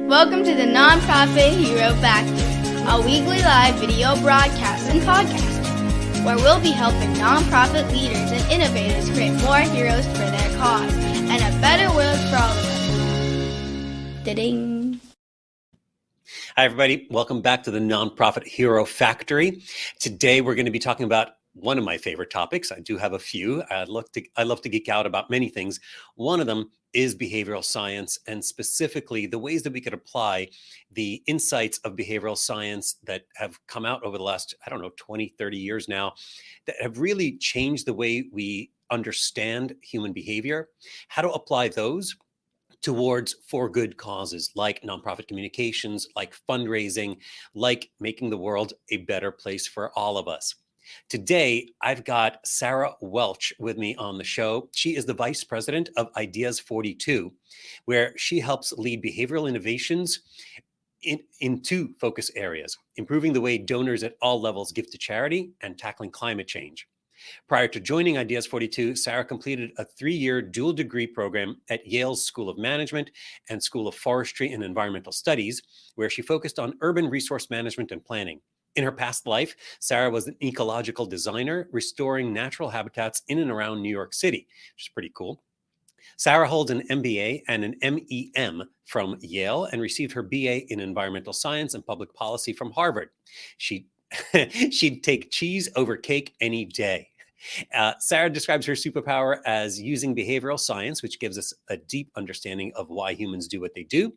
Welcome to the Nonprofit Hero Factory, a weekly live video broadcast and podcast, where we'll be helping nonprofit leaders and innovators create more heroes for their cause and a better world for all of us. Da-ding. Hi, everybody. Welcome back to the Nonprofit Hero Factory. Today, we're going to be talking about one of my favorite topics. I do have a few. I love to geek out about many things. One of them is behavioral science, and specifically the ways that we could apply the insights of behavioral science that have come out over the last, 20, 30 years now, that have really changed the way we understand human behavior, how to apply those towards for good causes like nonprofit communications, like fundraising, like making the world a better place for all of us. Today, I've got Sarah Welch with me on the show. She is the vice president of Ideas 42, where she helps lead behavioral innovations in two focus areas: improving the way donors at all levels give to charity and tackling climate change. Prior to joining Ideas 42, Sarah completed a 3-year dual degree program at Yale's School of Management and School of Forestry and Environmental Studies, where she focused on urban resource management and planning. In her past life, Sarah was an ecological designer, restoring natural habitats in and around New York City, which is pretty cool. Sarah holds an MBA and an MEM from Yale and received her BA in environmental science and public policy from Harvard. She'd take cheese over cake any day. Sarah describes her superpower as using behavioral science, which gives us a deep understanding of why humans do what they do,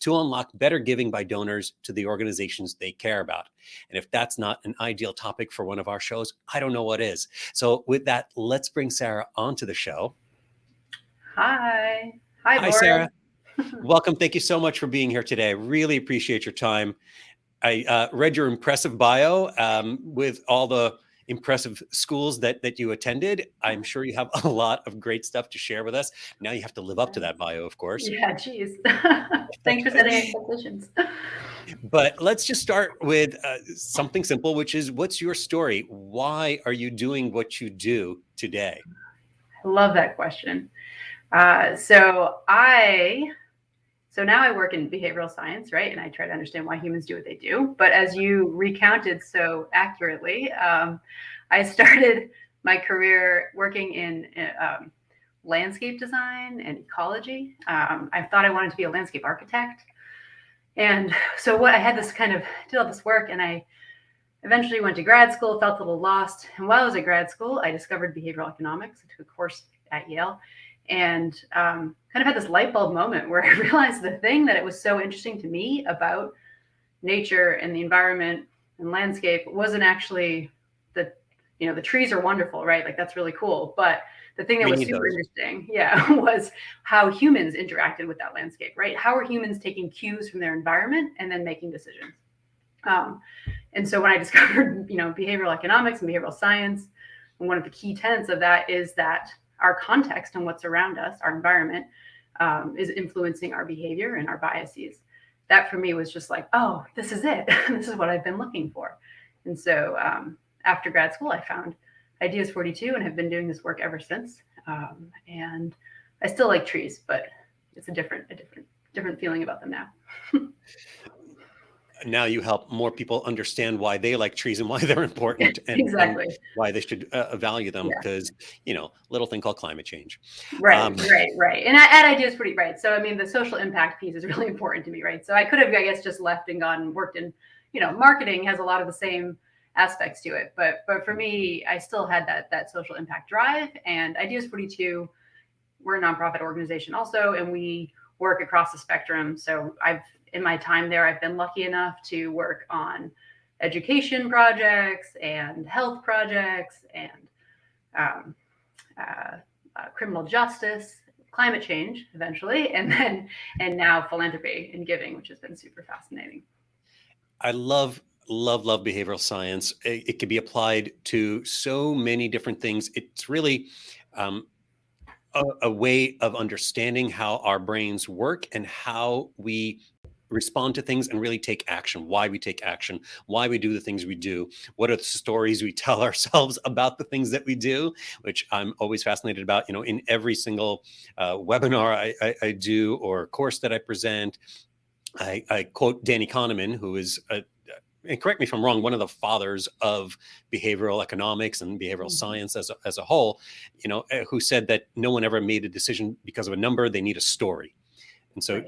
to unlock better giving by donors to the organizations they care about. And if that's not an ideal topic for one of our shows, I don't know what is. So with that, let's bring Sarah onto the show. Hi, Boris. Sarah. Welcome. Thank you so much for being here today. I really appreciate your time. I read your impressive bio with all the impressive schools that you attended. I'm sure you have a lot of great stuff to share with us. Now you have to live up to that bio, of course. Yeah, geez. Thanks for setting expectations. But let's just start with something simple, which is, what's your story? Why are you doing what you do today? I love that question. So now I work in behavioral science, right? And I try to understand why humans do what they do. But as you recounted so accurately, I started my career working in landscape design and ecology. I thought I wanted to be a landscape architect. And so I had this did all this work, and I eventually went to grad school, felt a little lost. And while I was at grad school, I discovered behavioral economics. I took a course at Yale. And kind of had this light bulb moment where I realized the thing that it was so interesting to me about nature and the environment and landscape wasn't actually the trees are wonderful, right? Like, that's really cool. But the thing that was super interesting, was how humans interacted with that landscape, right? How are humans taking cues from their environment and then making decisions? And so when I discovered, behavioral economics and behavioral science, and one of the key tenets of that is that our context and what's around us, our environment, is influencing our behavior and our biases. That for me was just like, oh, this is it. This is what I've been looking for. And so after grad school, I found Ideas 42 and have been doing this work ever since. And I still like trees, but it's a different feeling about them now. Now you help more people understand why they like trees and why they're important, and, exactly. and why they should value them, because, little thing called climate change. Right. And at Ideas 40, right. So, the social impact piece is really important to me, right? So I could have, just left and gone and worked in, marketing has a lot of the same aspects to it. But for me, I still had that social impact drive. And Ideas 42, we're a nonprofit organization also, and we work across the spectrum. So in my time there, I've been lucky enough to work on education projects and health projects and criminal justice, climate change eventually, and now philanthropy and giving, which has been super fascinating. I love behavioral science. It can be applied to so many different things. It's really a way of understanding how our brains work and how we respond to things and really take action, why we take action, why we do the things we do, what are the stories we tell ourselves about the things that we do, which I'm always fascinated about. In every single webinar I do or course that I present, I quote Danny Kahneman, who is and correct me if I'm wrong, one of the fathers of behavioral economics and behavioral science as a whole, who said that no one ever made a decision because of a number. They need a story. And so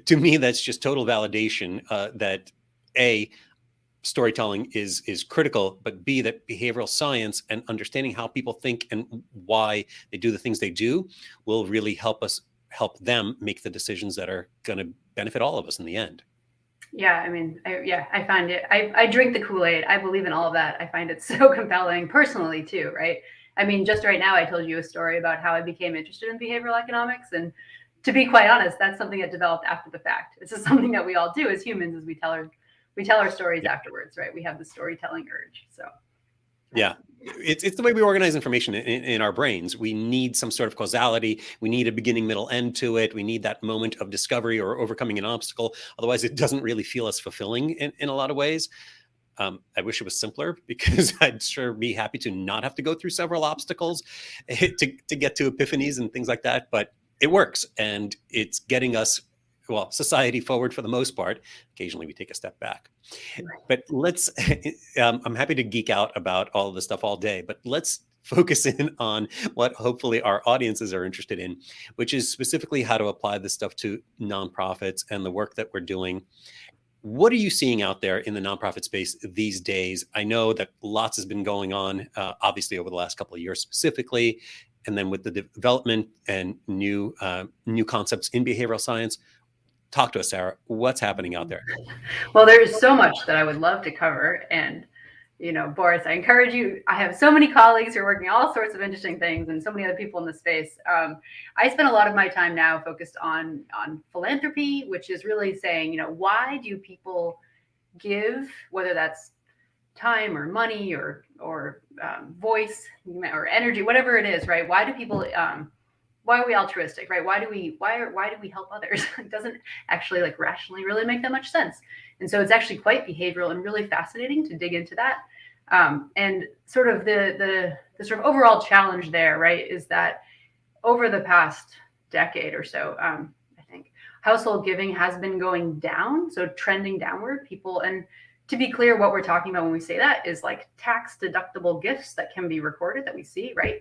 to me, that's just total validation that A, storytelling is critical, but B, that behavioral science and understanding how people think and why they do the things they do will really help them make the decisions that are going to benefit all of us in the end. Yeah, I mean, I find it, I drink the Kool-Aid. I believe in all of that. I find it so compelling personally too, right? I mean, just right now, I told you a story about how I became interested in behavioral economics. And to be quite honest, that's something that developed after the fact. This is something that we all do as humans, as we tell our stories afterwards, right? We have the storytelling urge. So yeah, it's the way we organize information in our brains. We need some sort of causality. We need a beginning, middle, end to it. We need that moment of discovery or overcoming an obstacle. Otherwise, it doesn't really feel as fulfilling in a lot of ways. I wish it was simpler, because I'd sure be happy to not have to go through several obstacles to get to epiphanies and things like that. But it works, and it's getting us, society forward for the most part. Occasionally we take a step back. But let's, I'm happy to geek out about all of this stuff all day, but let's focus in on what hopefully our audiences are interested in, which is specifically how to apply this stuff to nonprofits and the work that we're doing. What are you seeing out there in the nonprofit space these days? I know that lots has been going on, obviously over the last couple of years specifically, and then with the development and new concepts in behavioral science. Talk to us, Sarah. What's happening out there? Well, there's so much that I would love to cover. And, Boris, I encourage you. I have so many colleagues who are working all sorts of interesting things, and so many other people in the space. I spend a lot of my time now focused on philanthropy, which is really saying, why do people give, whether that's time or money or voice or energy, whatever it is, right? Why do people why are we altruistic, right? Why do we help others? It doesn't actually rationally really make that much sense. And so it's actually quite behavioral and really fascinating to dig into that. And sort of the sort of overall challenge there, right, is that over the past decade or so, I think household giving has been going down, so trending downward. And to be clear, what we're talking about when we say that is tax deductible gifts that can be recorded that we see, right?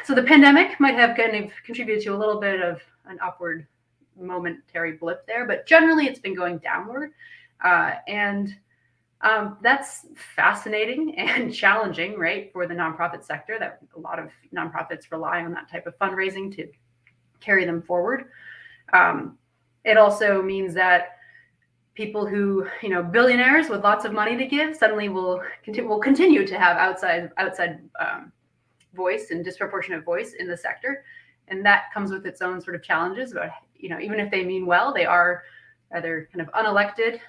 So the pandemic might have kind of contributed to a little bit of an upward momentary blip there, but generally it's been going downward. And that's fascinating and challenging, right, for the nonprofit sector, that a lot of nonprofits rely on that type of fundraising to carry them forward. It also means that people who, billionaires with lots of money to give suddenly will continue to have outside voice and disproportionate voice in the sector. And that comes with its own sort of challenges about, even if they mean well, they are either kind of unelected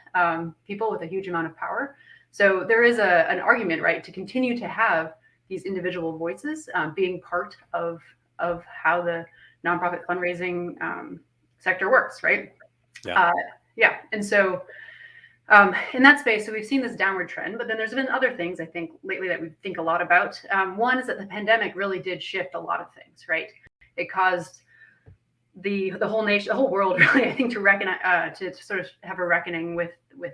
people with a huge amount of power. So there is an argument, right, to continue to have these individual voices being part of how the nonprofit fundraising sector works, right? Yeah. And so in that space, so we've seen this downward trend, but then there's been other things I think lately that we think a lot about. One is that the pandemic really did shift a lot of things, right? It caused the whole nation, the whole world, really, I think, to recognize, to sort of have a reckoning with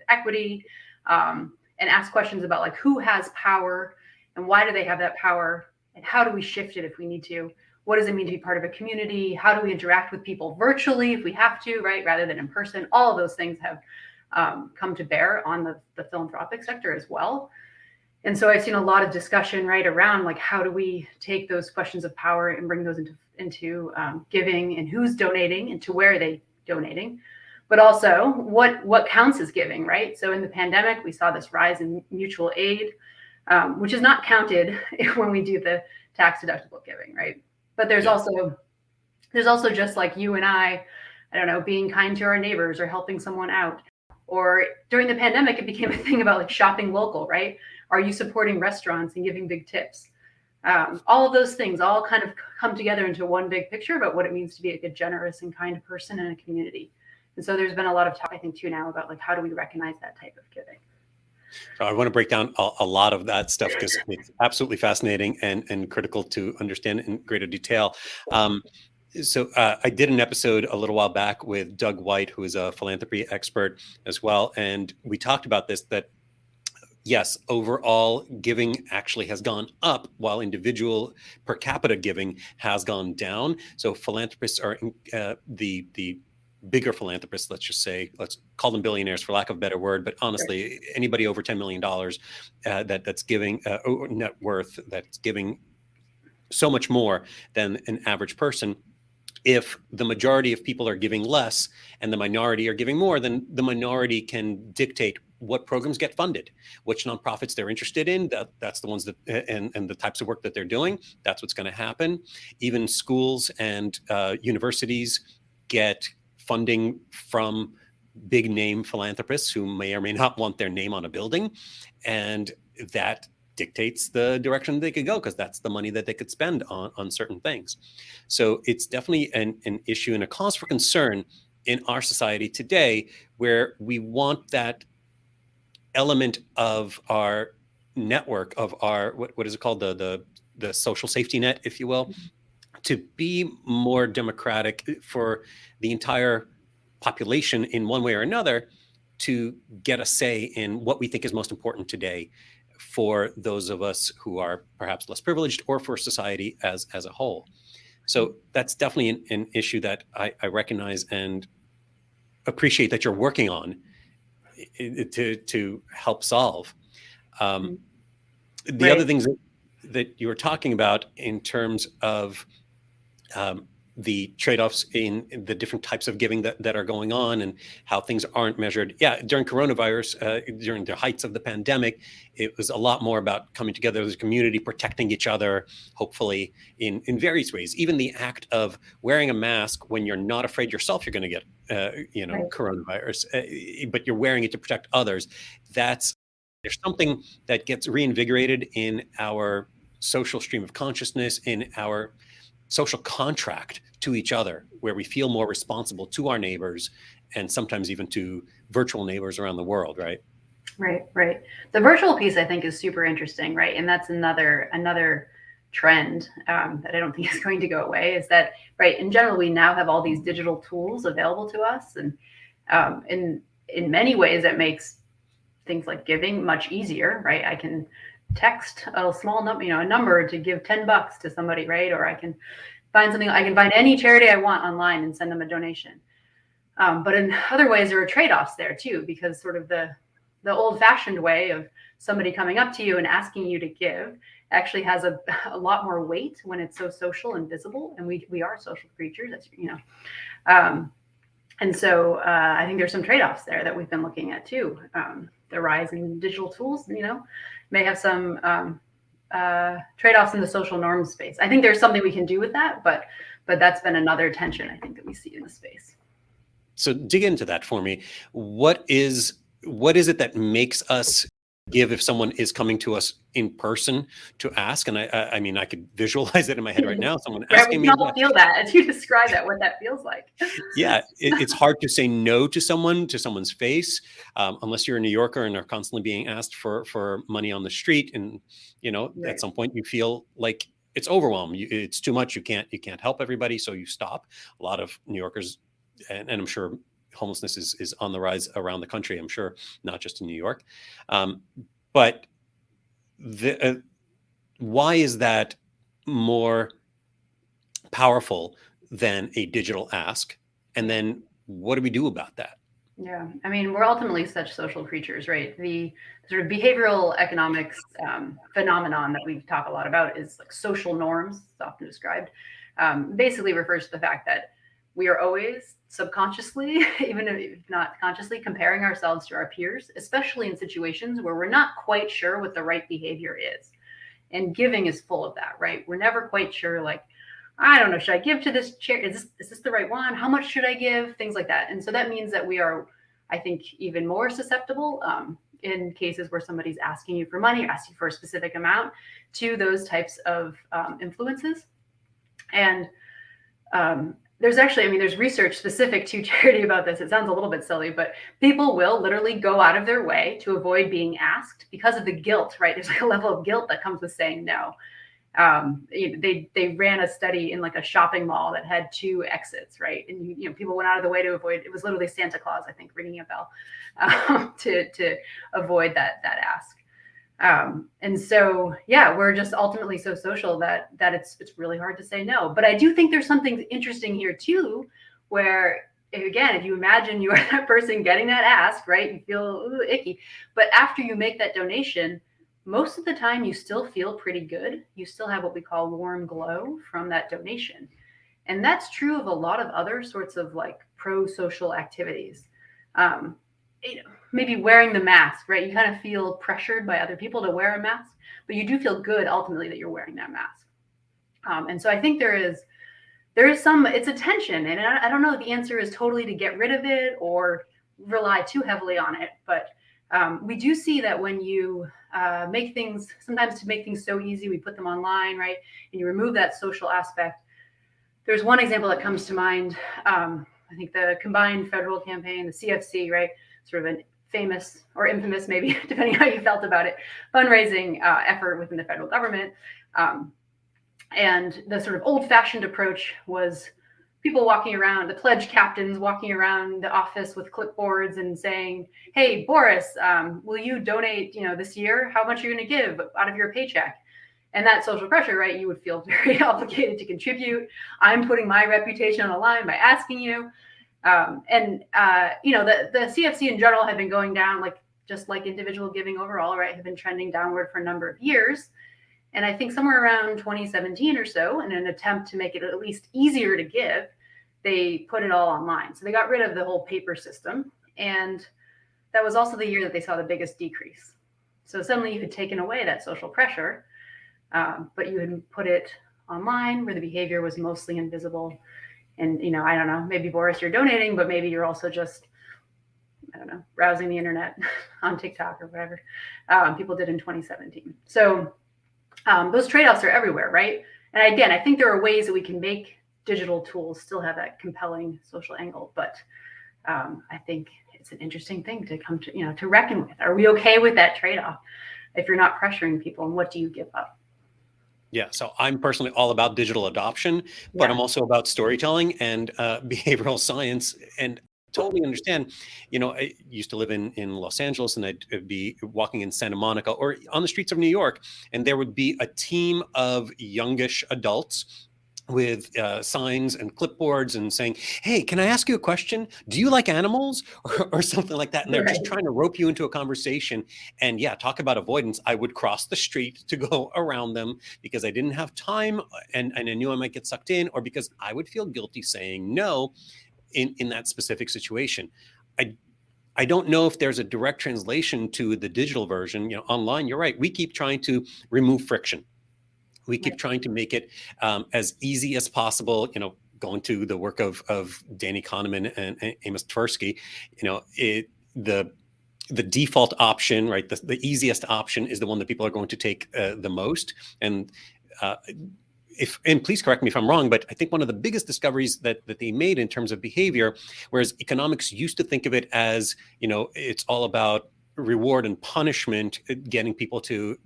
equity, and ask questions about who has power and why do they have that power, and how do we shift it if we need to? What does it mean to be part of a community? How do we interact with people virtually if we have to, right, rather than in person? All of those things have come to bear on the philanthropic sector as well. And so I've seen a lot of discussion right around how do we take those questions of power and bring those into giving, and who's donating and to where are they donating, but also what counts as giving, right? So in the pandemic, we saw this rise in mutual aid, which is not counted when we do the tax deductible giving, right? But there's also just like you and I don't know, being kind to our neighbors or helping someone out. Or during the pandemic, it became a thing about shopping local, right? Are you supporting restaurants and giving big tips? All of those things all kind of come together into one big picture about what it means to be a generous and kind person in a community. And so there's been a lot of talk, I think, too, now about how do we recognize that type of giving. So I want to break down a lot of that stuff because it's absolutely fascinating and critical to understand in greater detail. So I did an episode a little while back with Doug White, who is a philanthropy expert as well. And we talked about this, that yes, overall giving actually has gone up while individual per capita giving has gone down. So philanthropists are the bigger philanthropists, let's just say, let's call them billionaires for lack of a better word, but honestly, anybody over $10 million that's giving net worth, that's giving so much more than an average person. If the majority of people are giving less and the minority are giving more, then the minority can dictate what programs get funded, which nonprofits they're interested in. That's the ones that, and the types of work that they're doing. That's what's going to happen. Even schools and universities get funding from big name philanthropists who may or may not want their name on a building. And that dictates the direction they could go, because that's the money that they could spend on certain things. So it's definitely an issue and a cause for concern in our society today, where we want that element of our network, of our, what is it called? The social safety net, if you will, to be more democratic for the entire population in one way or another, to get a say in what we think is most important today for those of us who are perhaps less privileged, or for society as a whole. So that's definitely an issue that I recognize and appreciate that you're working on to help solve. The other things that you were talking about in terms of the trade-offs in the different types of giving that are going on, and how things aren't measured. Yeah, during coronavirus, during the heights of the pandemic, it was a lot more about coming together as a community, protecting each other, hopefully in various ways. Even the act of wearing a mask when you're not afraid yourself you're going to get, coronavirus, but you're wearing it to protect others. There's something that gets reinvigorated in our social stream of consciousness, in our social contract to each other, where we feel more responsible to our neighbors, and sometimes even to virtual neighbors around the world, right? Right. The virtual piece, I think, is super interesting, right? And that's another trend that I don't think is going to go away, is that, right, in general, we now have all these digital tools available to us. And in many ways, that makes things like giving much easier, right? I can text a small number, a number to give $10 to somebody, right? Or I can find any charity I want online and send them a donation. But in other ways, there are trade-offs there too, because sort of the old-fashioned way of somebody coming up to you and asking you to give actually has a lot more weight when it's so social and visible. And we are social creatures, as you know. And so I think there's some trade-offs there that we've been looking at too. The rise in digital tools, may have some trade-offs in the social norms space. I think there's something we can do with that, but that's been another tension, I think, that we see in the space. So dig into that for me. What is it that makes us give if someone is coming to us in person to ask? And I mean, I could visualize it in my head right now. Someone asking me. We can all feel that as you describe that, what that feels like. Yeah, it's hard to say no to someone's face, unless you're a New Yorker and are constantly being asked for money on the street. And, Right. At some point you feel like it's overwhelmed. It's too much. You can't help everybody. So you stop. A lot of New Yorkers, and I'm sure homelessness is on the rise around the country. I'm sure not just in New York. But why is that more powerful than a digital ask? And then what do we do about that? Yeah, I mean, we're ultimately such social creatures, right? The sort of behavioral economics phenomenon that we talk a lot about is like social norms, it's often described, basically refers to the fact that we are always subconsciously, even if not consciously, comparing ourselves to our peers, especially in situations where we're not quite sure what the right behavior is. And giving is full of that, right? We're never quite sure, like, I don't know, should I give to this charity? Is this the right one? How much should I give? Things like that. And so that means that we are, I think, even more susceptible in cases where somebody's asking you for money, or asking for a specific amount, to those types of influences. And there's actually, there's research specific to charity about this. It sounds a little bit silly, but people will literally go out of their way to avoid being asked because of the guilt, right? There's like a level of guilt that comes with saying no. They ran a study in like a shopping mall that had 2 exits, right? And people went out of the way to avoid. It was literally Santa Claus, I think, ringing a bell to avoid that ask. And so, yeah, we're just ultimately so social that it's really hard to say no. But I do think there's something interesting here too, where again, if you imagine you are that person getting that ask, right, you feel icky, but after you make that donation, most of the time you still feel pretty good. You still have what we call warm glow from that donation. And that's true of a lot of other sorts of like pro-social activities. Maybe wearing the mask, right? You kind of feel pressured by other people to wear a mask, but you do feel good ultimately that you're wearing that mask. And so I think there is some, it's a tension. And I don't know if the answer is totally to get rid of it or rely too heavily on it. But we do see that when you sometimes to make things so easy, we put them online, right? And you remove that social aspect. There's one example that comes to mind. I think the Combined Federal Campaign, the CFC, right? Sort of a famous or infamous, maybe, depending how you felt about it, fundraising effort within the federal government. And the sort of old-fashioned approach was people walking around, the pledge captains walking around the office with clipboards and saying, "Hey, Boris, will you donate, this year? How much are you going to give out of your paycheck?" And that social pressure, right? You would feel very obligated to contribute. I'm putting my reputation on the line by asking you. The CFC in general had been going down, just like individual giving overall, right? Have been trending downward for a number of years. And I think somewhere around 2017 or so, in an attempt to make it at least easier to give, they put it all online. So they got rid of the whole paper system. And that was also the year that they saw the biggest decrease. So suddenly you had taken away that social pressure, but you had put it online where the behavior was mostly invisible. And, I don't know, maybe, Boris, you're donating, but maybe you're also just, browsing the internet on TikTok or whatever people did in 2017. So those trade-offs are everywhere, right? And again, I think there are ways that we can make digital tools still have that compelling social angle, but I think it's an interesting thing to come to, to reckon with. Are we okay with that trade-off if you're not pressuring people, and what do you give up? Yeah, so I'm personally all about digital adoption, but I'm also about storytelling and behavioral science, and totally understand. I used to live in Los Angeles, and I'd be walking in Santa Monica or on the streets of New York, and there would be a team of youngish adults with signs and clipboards and saying, "Hey, can I ask you a question? Do you like animals?" or something like that. And they're just trying to rope you into a conversation. And yeah, talk about avoidance. I would cross the street to go around them because I didn't have time, and I knew I might get sucked in, or because I would feel guilty saying no in that specific situation. I don't know if there's a direct translation to the digital version. Online, you're right. We keep trying to remove friction. We keep trying to make it as easy as possible. Going to the work of Danny Kahneman and Amos Tversky, the default option, right? The easiest option is the one that people are going to take the most. And please correct me if I'm wrong, but I think one of the biggest discoveries that they made in terms of behavior, whereas economics used to think of it as, it's all about reward and punishment, getting people to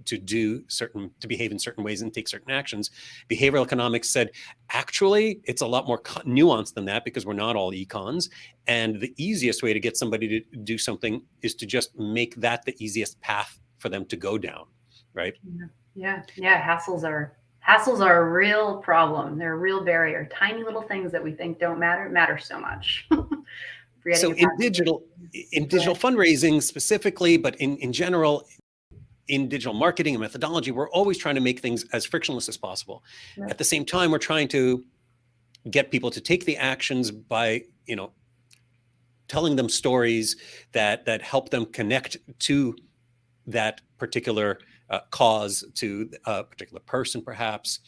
behave in certain ways and take certain actions. Behavioral economics said, actually, it's a lot more nuanced than that, because we're not all econs. And the easiest way to get somebody to do something is to just make that the easiest path for them to go down, right? Yeah. Hassles are a real problem. They're a real barrier. Tiny little things that we think don't matter so much. So in digital fundraising specifically, but in general, in digital marketing and methodology, we're always trying to make things as frictionless as possible. Right. At the same time, we're trying to get people to take the actions by, telling them stories that help them connect to that particular cause, to a particular person, perhaps.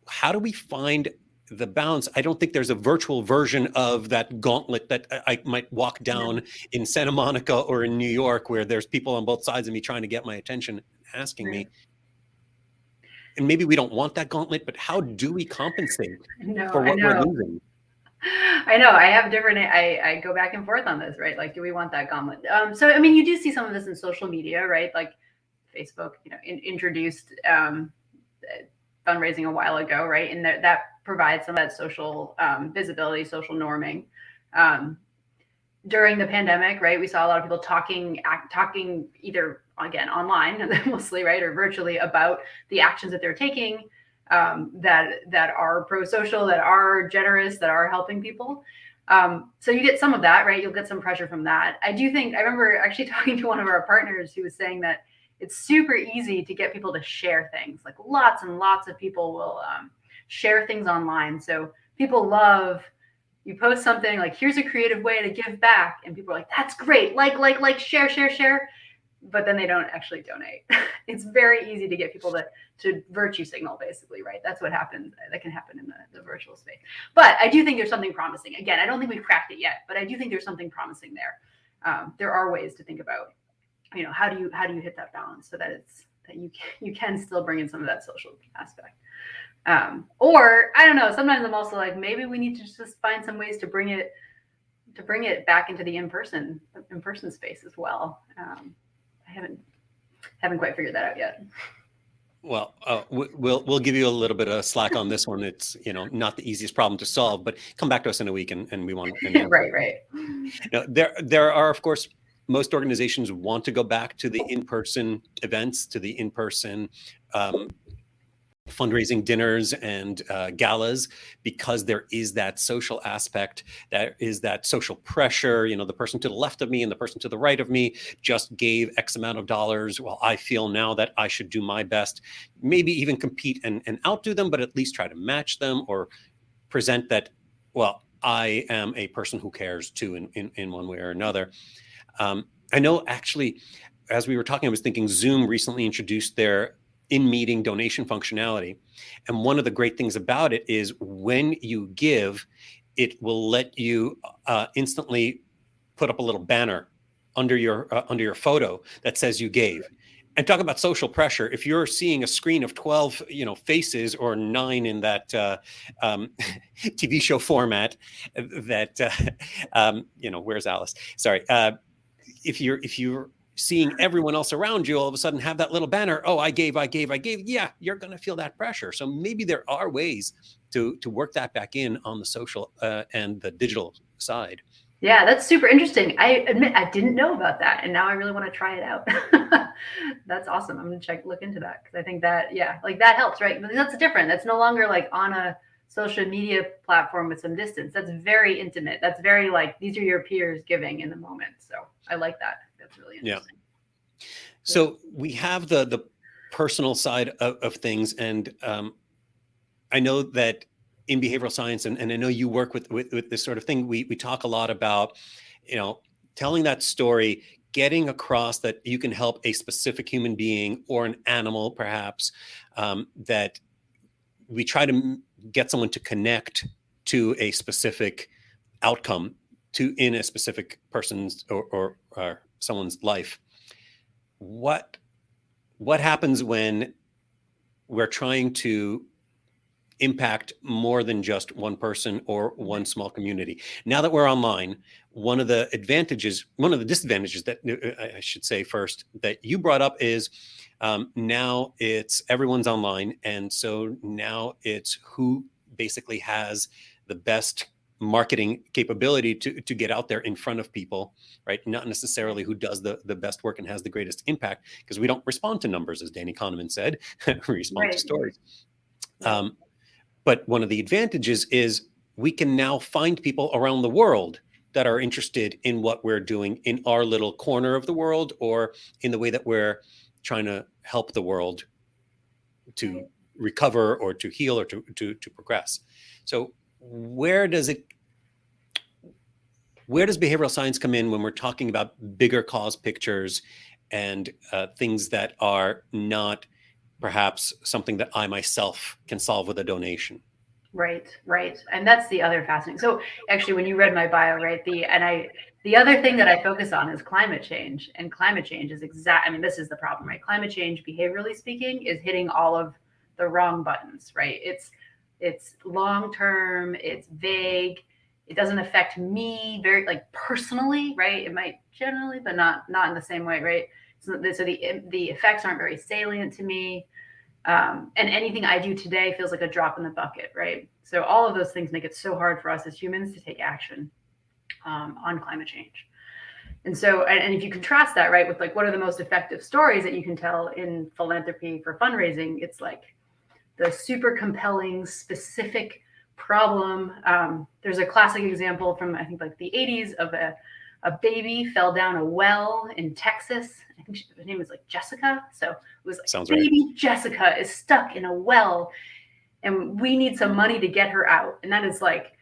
How do we find the balance? I don't think there's a virtual version of that gauntlet that I might walk down in Santa Monica or in New York, where there's people on both sides of me trying to get my attention, asking me. And maybe we don't want that gauntlet, but how do we compensate for what we're losing? I know. I go back and forth on this, right? Like, do we want that gauntlet? So, you do see some of this in social media, right? Like Facebook, introduced fundraising a while ago, right? And that provides some of that social visibility, social norming. During the pandemic, right, we saw a lot of people talking either, again, online mostly, right, or virtually, about the actions that they're taking that are pro-social, that are generous, that are helping people. So you get some of that, right? You'll get some pressure from that. I remember actually talking to one of our partners who was saying that it's super easy to get people to share things. Like lots and lots of people will share things online. So people love, you post something like, here's a creative way to give back. And people are like, that's great. Like, share. But then they don't actually donate. It's very easy to get people to virtue signal, basically, right? That's what happens. That can happen in the virtual space. But I do think there's something promising. Again, I don't think we've cracked it yet, but I do think there's something promising there. There are ways to think about, how do you hit that balance so that you can still bring in some of that social aspect. Or I don't know, sometimes I'm also like, maybe we need to just find some ways to bring it back into the in-person space as well. I haven't quite figured that out yet. Well, we'll give you a little bit of slack on this one. It's not the easiest problem to solve, but come back to us in a week and we want right. Now, there are, of course, most organizations want to go back to the in-person events, to the in-person fundraising dinners and galas, because there is that social aspect, there is that social pressure. The person to the left of me and the person to the right of me just gave X amount of dollars. Well, I feel now that I should do my best, maybe even compete and outdo them, but at least try to match them or present that, well, I am a person who cares too in one way or another. I know, actually, as we were talking, I was thinking Zoom recently introduced their in-meeting donation functionality. And one of the great things about it is when you give, it will let you instantly put up a little banner under your photo that says you gave. And talk about social pressure. If you're seeing a screen of 12, faces, or 9 in that TV show format, that where's Alice? Sorry. If you're seeing everyone else around you all of a sudden have that little banner, oh, I gave. Yeah, you're going to feel that pressure. So maybe there are ways to work that back in on the social and the digital side. Yeah, that's super interesting. I admit I didn't know about that, and now I really want to try it out. That's awesome. I'm going to look into that, because I think that, that helps, right? But that's different. That's no longer like on a social media platform with some distance. That's very intimate. That's very these are your peers giving in the moment. So I like that. That's really interesting. Yeah. So we have the personal side of things, and I know that in behavioral science, and I know you work with this sort of thing, we talk a lot about, telling that story, getting across that you can help a specific human being or an animal, perhaps, that we try to get someone to connect to a specific outcome in a specific person's or someone's life. What happens when we're trying to impact more than just one person or one small community? Now that we're online, one of the disadvantages that I should say first that you brought up is now it's everyone's online. And so now it's who basically has the best marketing capability to get out there in front of people, right? Not necessarily who does the best work and has the greatest impact, because we don't respond to numbers, as Danny Kahneman said. We respond to stories. But one of the advantages is we can now find people around the world that are interested in what we're doing in our little corner of the world, or in the way that we're trying to help the world to recover or to heal or to progress. So where does behavioral science come in when we're talking about bigger cause pictures and things that are not perhaps something that I myself can solve with a donation? Right. And that's the other fascinating. So actually, when you read my bio, right, the other thing that I focus on is climate change. And climate change is this is the problem, right? Climate change, behaviorally speaking, is hitting all of the wrong buttons, right? It's long-term, it's vague. It doesn't affect me very personally, right? It might generally, but not in the same way, right? So the effects aren't very salient to me. And anything I do today feels like a drop in the bucket, right? So all of those things make it so hard for us as humans to take action on climate change. And so, and if you contrast that, right, with like, what are the most effective stories that you can tell in philanthropy for fundraising? It's like the super compelling, specific problem. There's a classic example from, I think, like the 80s of a baby fell down a well in Texas. I think her name was like Jessica. So it was like, Sounds baby right. Jessica is stuck in a well and we need some money to get her out. And that is like,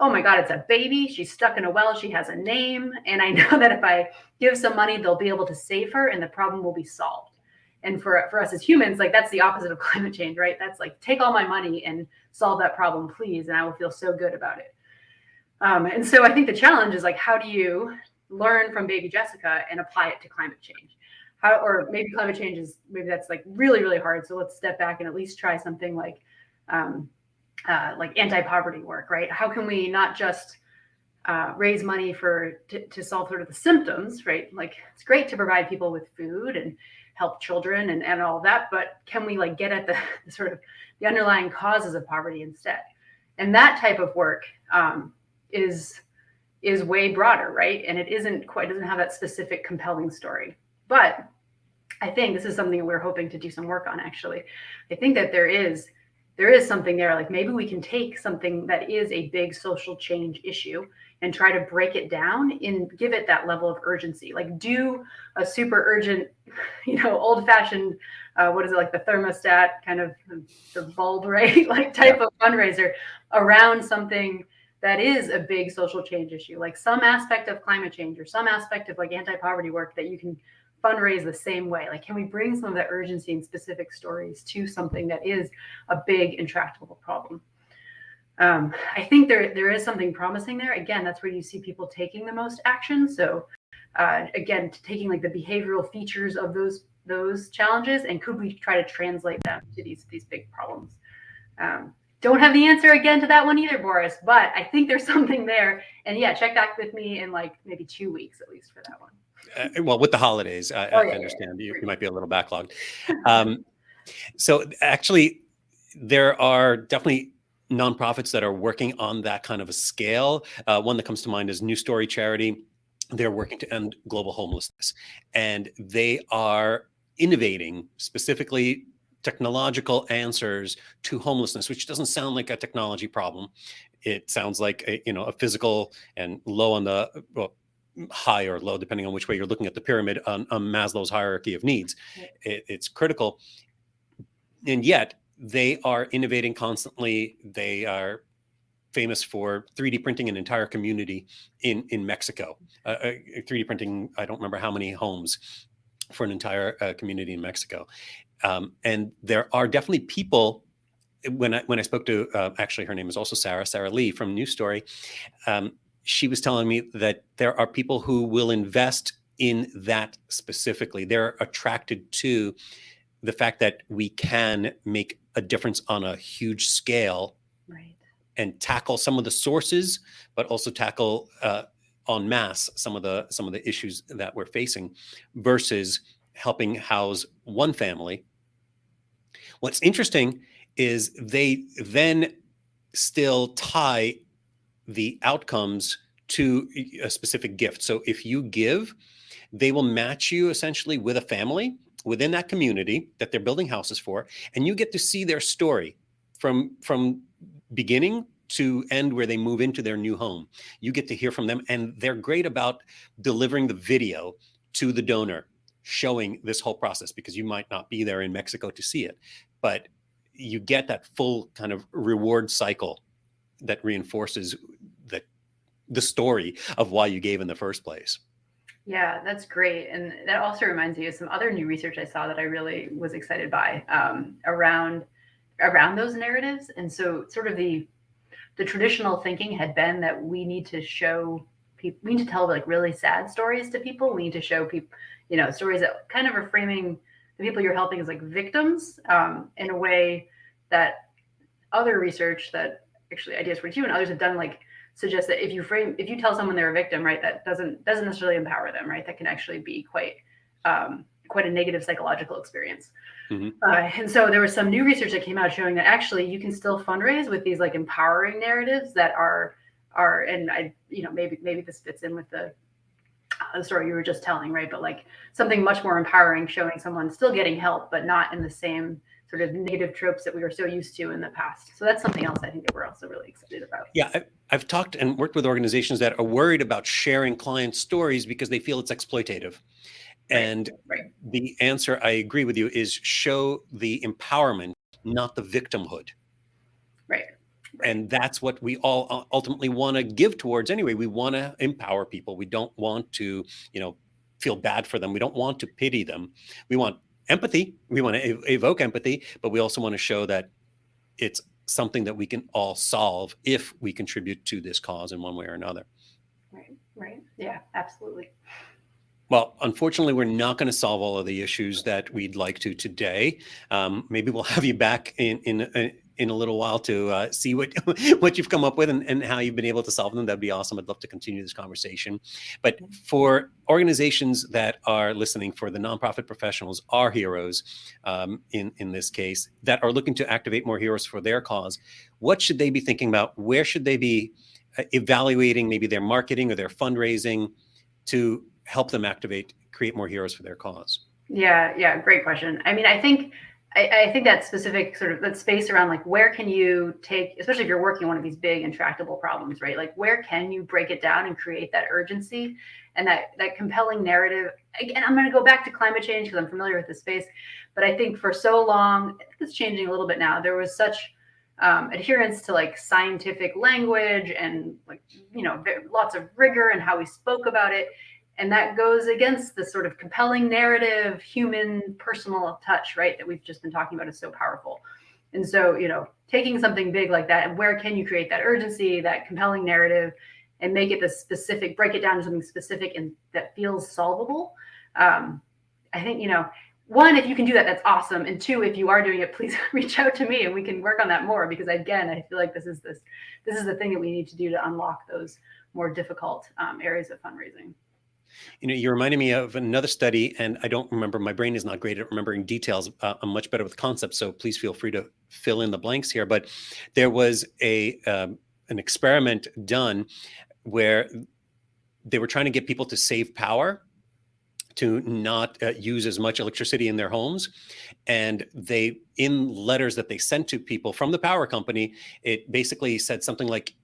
oh my God, it's a baby. She's stuck in a well. She has a name. And I know that if I give some money, they'll be able to save her and the problem will be solved. And for us as humans, like that's the opposite of climate change, right? That's like, take all my money and solve that problem, please. And I will feel so good about it. And so I think the challenge is like, how do you learn from baby Jessica and apply it to climate change? Or maybe climate change is, maybe that's like really, really hard. So let's step back and at least try something like anti-poverty work, right? How can we not just raise money to solve sort of the symptoms, right? Like it's great to provide people with food and help children and all that, but can we like get at the sort of the underlying causes of poverty instead? And that type of work is way broader, right? And it doesn't have that specific compelling story. But I think this is something we're hoping to do some work on, actually. I think that there is something there, like maybe we can take something that is a big social change issue and try to break it down and give it that level of urgency. Like do a super urgent, old fashioned, what is it, like the thermostat kind of the bulb, right? Like type of fundraiser around something that is a big social change issue, like some aspect of climate change or some aspect of like anti-poverty work that you can fundraise the same way. Like, can we bring some of the urgency and specific stories to something that is a big intractable problem? I think there is something promising there. Again, that's where you see people taking the most action. So again, taking like the behavioral features of those challenges, and could we try to translate them to these big problems? Don't have the answer again to that one either, Boris, but I think there's something there. And yeah, check back with me in like maybe 2 weeks at least for that one. Well, with the holidays, I understand you might be a little backlogged. So actually, there are definitely nonprofits that are working on that kind of a scale. One that comes to mind is New Story Charity. They're working to end global homelessness, and they are innovating specifically technological answers to homelessness, which doesn't sound like a technology problem. It sounds like a physical and low on the high or low, depending on which way you're looking at the pyramid on Maslow's hierarchy of needs. It's critical. And yet they are innovating constantly. They are famous for 3D printing an entire community in Mexico. 3D printing, I don't remember how many homes for an entire community in Mexico. And there are definitely people, when I spoke to, actually her name is also Sarah Lee from News Story, she was telling me that there are people who will invest in that specifically. They're attracted to the fact that we can make a difference on a huge scale, right, and tackle some of the sources, but also tackle en masse some of the issues that we're facing, versus helping house one family. What's interesting is they then still tie the outcomes to a specific gift. So if you give, they will match you essentially with a family within that community that they're building houses for, and you get to see their story from beginning to end, where they move into their new home. You get to hear from them, and they're great about delivering the video to the donor, showing this whole process, because you might not be there in Mexico to see it, but you get that full kind of reward cycle that reinforces the story of why you gave in the first place. Yeah, that's great. And that also reminds me of some other new research I saw that I really was excited by around those narratives. And so sort of the traditional thinking had been that we need to show people, we need to tell like really sad stories to people. We need to show people, stories that kind of are framing the people you're helping as like victims in a way that other research that actually Ideas 42 and others have done, like, suggests that if you tell someone they're a victim, right, that doesn't necessarily empower them, right? That can actually be quite quite a negative psychological experience. Mm-hmm. And so there was some new research that came out showing that actually you can still fundraise with these like empowering narratives that are, and I, maybe this fits in with the story you were just telling, right? But like something much more empowering, showing someone still getting help, but not in the same sort of negative tropes that we were so used to in the past. So that's something else I think that we're also really excited about. Yeah, I've talked and worked with organizations that are worried about sharing client stories because they feel it's exploitative. And the answer, I agree with you, is show the empowerment, not the victimhood. Right. And that's what we all ultimately want to give towards anyway. We want to empower people. We don't want to, feel bad for them. We don't want to pity them. We want empathy. We want to evoke empathy, but we also want to show that it's something that we can all solve if we contribute to this cause in one way or another. Right. Yeah, absolutely. Well, unfortunately, we're not going to solve all of the issues that we'd like to today. Maybe we'll have you back in a little while to see what you've come up with and how you've been able to solve them. That'd be awesome. I'd love to continue this conversation. But for organizations that are listening, for the nonprofit professionals, our heroes in this case, that are looking to activate more heroes for their cause, what should they be thinking about? Where should they be evaluating maybe their marketing or their fundraising to help them create more heroes for their cause? Yeah, great question. I mean, I think that specific sort of that space around like where can you take, especially if you're working on one of these big intractable problems, right? Like where can you break it down and create that urgency and that compelling narrative? Again, I'm going to go back to climate change because I'm familiar with the space, but I think for so long, it's changing a little bit now. There was such adherence to like scientific language and like, lots of rigor in how we spoke about it. And that goes against the sort of compelling narrative, human, personal touch, right, that we've just been talking about is so powerful. And so, taking something big like that, and where can you create that urgency, that compelling narrative, and make it break it down to something specific and that feels solvable? I think, one, if you can do that, that's awesome. And two, if you are doing it, please reach out to me and we can work on that more, because again, I feel like this is the thing that we need to do to unlock those more difficult areas of fundraising. You reminded me of another study, and I don't remember, my brain is not great at remembering details. I'm much better with concepts, so please feel free to fill in the blanks here. But there was an experiment done where they were trying to get people to save power, to not use as much electricity in their homes. And in letters that they sent to people from the power company, it basically said something like,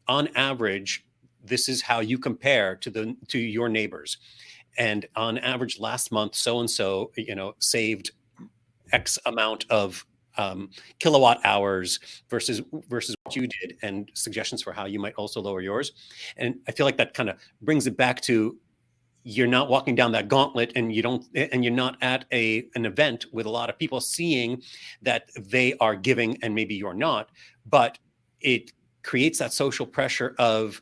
on average, this is how you compare to your neighbors. And on average last month, so-and-so, saved X amount of kilowatt hours versus what you did, and suggestions for how you might also lower yours. And I feel like that kind of brings it back to, you're not walking down that gauntlet and you're not at an event with a lot of people seeing that they are giving and maybe you're not, but it creates that social pressure of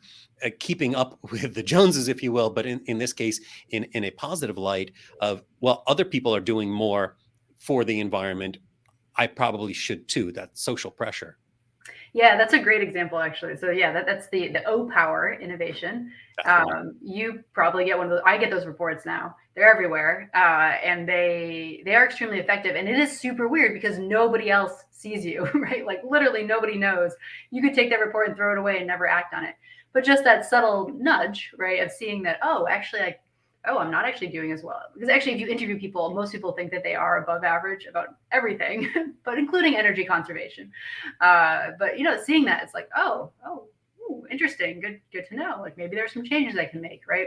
keeping up with the Joneses, if you will, but in this case, in a positive light of, well, other people are doing more for the environment, I probably should too. That social pressure. Yeah, that's a great example, actually. So yeah, that's the Opower innovation. You probably get one of those. I get those reports now. They're everywhere, and they are extremely effective. And it is super weird because nobody else sees you, right? Like literally nobody knows. You could take that report and throw it away and never act on it. But just that subtle nudge, right, of seeing that, I'm not actually doing as well. Because actually, if you interview people, most people think that they are above average about everything, but including energy conservation. But seeing that, it's like, interesting, good to know. Like maybe there's some changes I can make, right?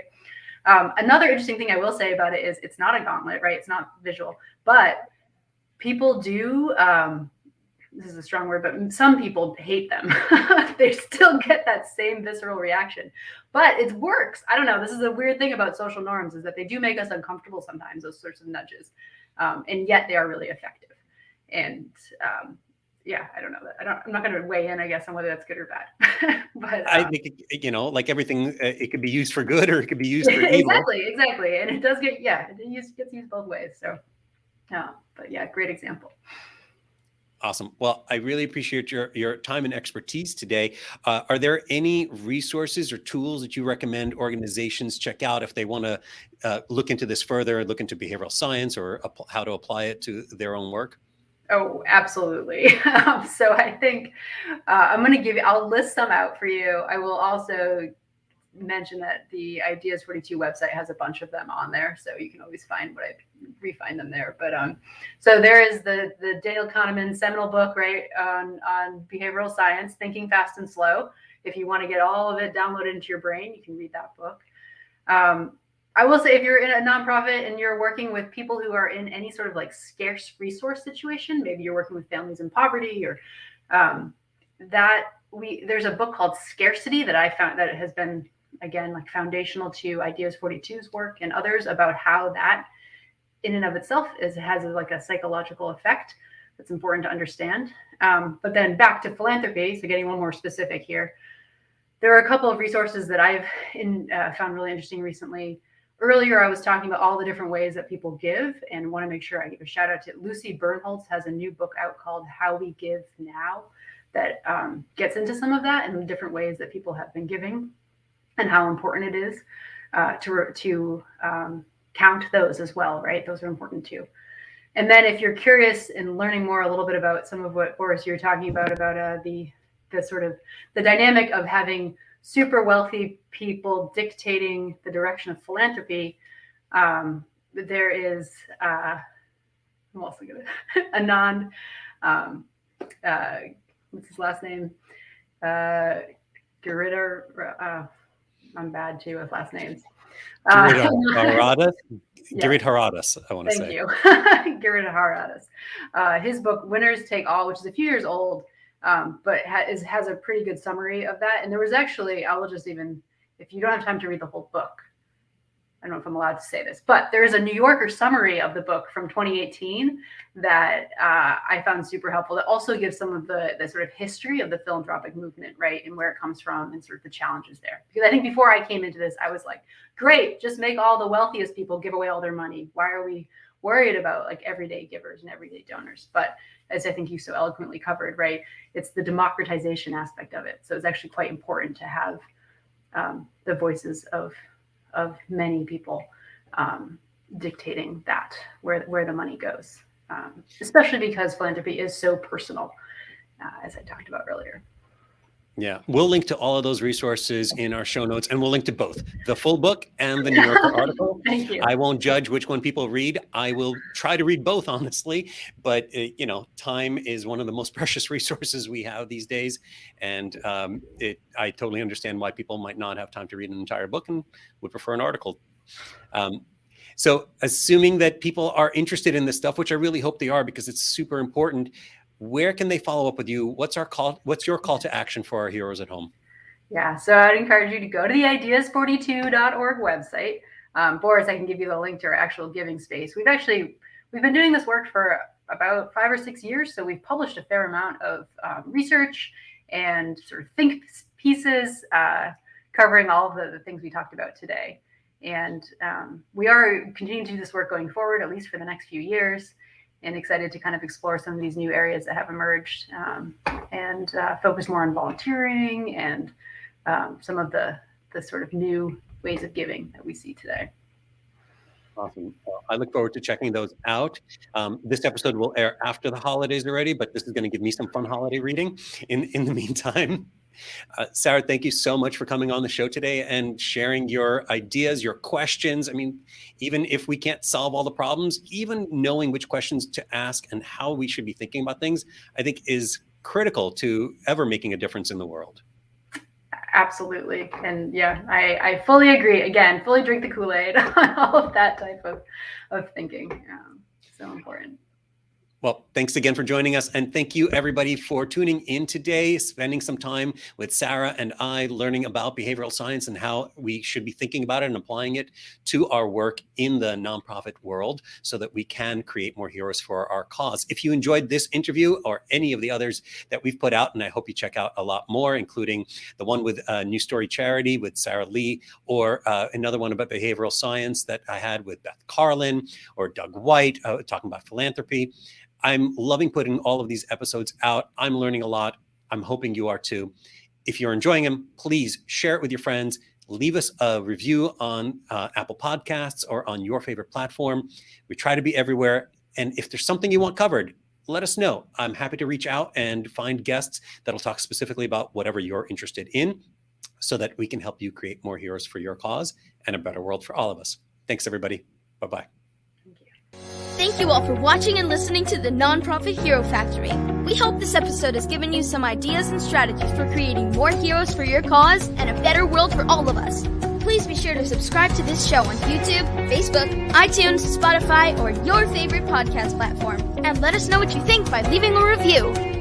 Another interesting thing I will say about it is it's not a gauntlet, right? It's not visual, but people do. This is a strong word, but some people hate them. They still get that same visceral reaction, but it works. I don't know. This is a weird thing about social norms, is that they do make us uncomfortable sometimes, those sorts of nudges. And yet they are really effective. And I don't know that. I'm not going to weigh in, I guess, on whether that's good or bad. But I think, like everything, it could be used for good or it could be used for evil. Exactly. And it does gets used both ways. So, but yeah, great example. Awesome. Well, I really appreciate your time and expertise today. Are there any resources or tools that you recommend organizations check out if they want to look into this further, look into behavioral science or how to apply it to their own work? Oh, absolutely. So I think I'll list some out for you. I will also mention that the Ideas 42 website has a bunch of them on there, so you can always refine them there. But so there is the Dale Kahneman seminal book, right, on behavioral science, Thinking Fast and Slow. If you want to get all of it downloaded into your brain, you can read that book. I will say, if you're in a nonprofit and you're working with people who are in any sort of like scarce resource situation, maybe you're working with families in poverty, or there's a book called Scarcity that I found that has been, again, like foundational to Ideas 42's work and others, about how that in and of itself has like a psychological effect that's important to understand. But then back to philanthropy, so getting one more specific here, there are a couple of resources that I've found really interesting recently. Earlier, I was talking about all the different ways that people give, and want to make sure I give a shout out to Lucy Bernholtz. Has a new book out called How We Give Now that gets into some of that and the different ways that people have been giving and how important it is to count those as well, right? Those are important too. And then if you're curious in learning more a little bit about some of what, Boris, you're talking about the sort of the dynamic of having super wealthy people dictating the direction of philanthropy, there is I'm also gonna Anand, what's his last name? Giridhar. I'm bad too with last names. Giridharadas. Giridharadas, I want to say. Thank you. Giridharadas. His book, Winners Take All, which is a few years old, but has a pretty good summary of that. And there was actually, if you don't have time to read the whole book, I don't know if I'm allowed to say this, but there is a New Yorker summary of the book from 2018 that I found super helpful. That also gives some of the sort of history of the philanthropic movement, right, and where it comes from and sort of the challenges there. Because I think before I came into this, I was like, great, just make all the wealthiest people give away all their money. Why are we worried about like everyday givers and everyday donors? But as I think you so eloquently covered, right, it's the democratization aspect of it. So it's actually quite important to have the voices of many people dictating that where the money goes, especially because philanthropy is so personal, as I talked about earlier. Yeah, we'll link to all of those resources in our show notes, and we'll link to both the full book and the New Yorker article. Thank you. I won't judge which one people read. I will try to read both, honestly, but time is one of the most precious resources we have these days, and I totally understand why people might not have time to read an entire book and would prefer an article. So assuming that people are interested in this stuff, which I really hope they are because it's super important, where can they follow up with you? What's your call to action for our heroes at home? Yeah, so I'd encourage you to go to the ideas42.org website. Boris, I can give you the link to our actual giving space. We've been doing this work for about 5 or 6 years, so we've published a fair amount of research and sort of think pieces covering all of the things we talked about today. And we are continuing to do this work going forward, at least for the next few years, and excited to kind of explore some of these new areas that have emerged and focus more on volunteering and some of the sort of new ways of giving that we see today. Awesome. Well, I look forward to checking those out. This episode will air after the holidays already, but this is going to give me some fun holiday reading in the meantime. Sarah, thank you so much for coming on the show today and sharing your ideas, your questions. I mean, even if we can't solve all the problems, even knowing which questions to ask and how we should be thinking about things, I think is critical to ever making a difference in the world. Absolutely. And yeah, I fully agree. Again, fully drink the Kool-Aid on all of that type of thinking. So important. Well, thanks again for joining us. And thank you, everybody, for tuning in today, spending some time with Sarah and I learning about behavioral science and how we should be thinking about it and applying it to our work in the nonprofit world so that we can create more heroes for our cause. If you enjoyed this interview or any of the others that we've put out, and I hope you check out a lot more, including the one with New Story Charity with Sarah Lee, or another one about behavioral science that I had with Beth Carlin or Doug White talking about philanthropy. I'm loving putting all of these episodes out. I'm learning a lot. I'm hoping you are too. If you're enjoying them, please share it with your friends. Leave us a review on Apple Podcasts or on your favorite platform. We try to be everywhere. And if there's something you want covered, let us know. I'm happy to reach out and find guests that'll talk specifically about whatever you're interested in so that we can help you create more heroes for your cause and a better world for all of us. Thanks, everybody. Bye-bye. Thank you all for watching and listening to the Nonprofit Hero Factory. We hope this episode has given you some ideas and strategies for creating more heroes for your cause and a better world for all of us. Please be sure to subscribe to this show on YouTube, Facebook, iTunes, Spotify, or your favorite podcast platform. And let us know what you think by leaving a review.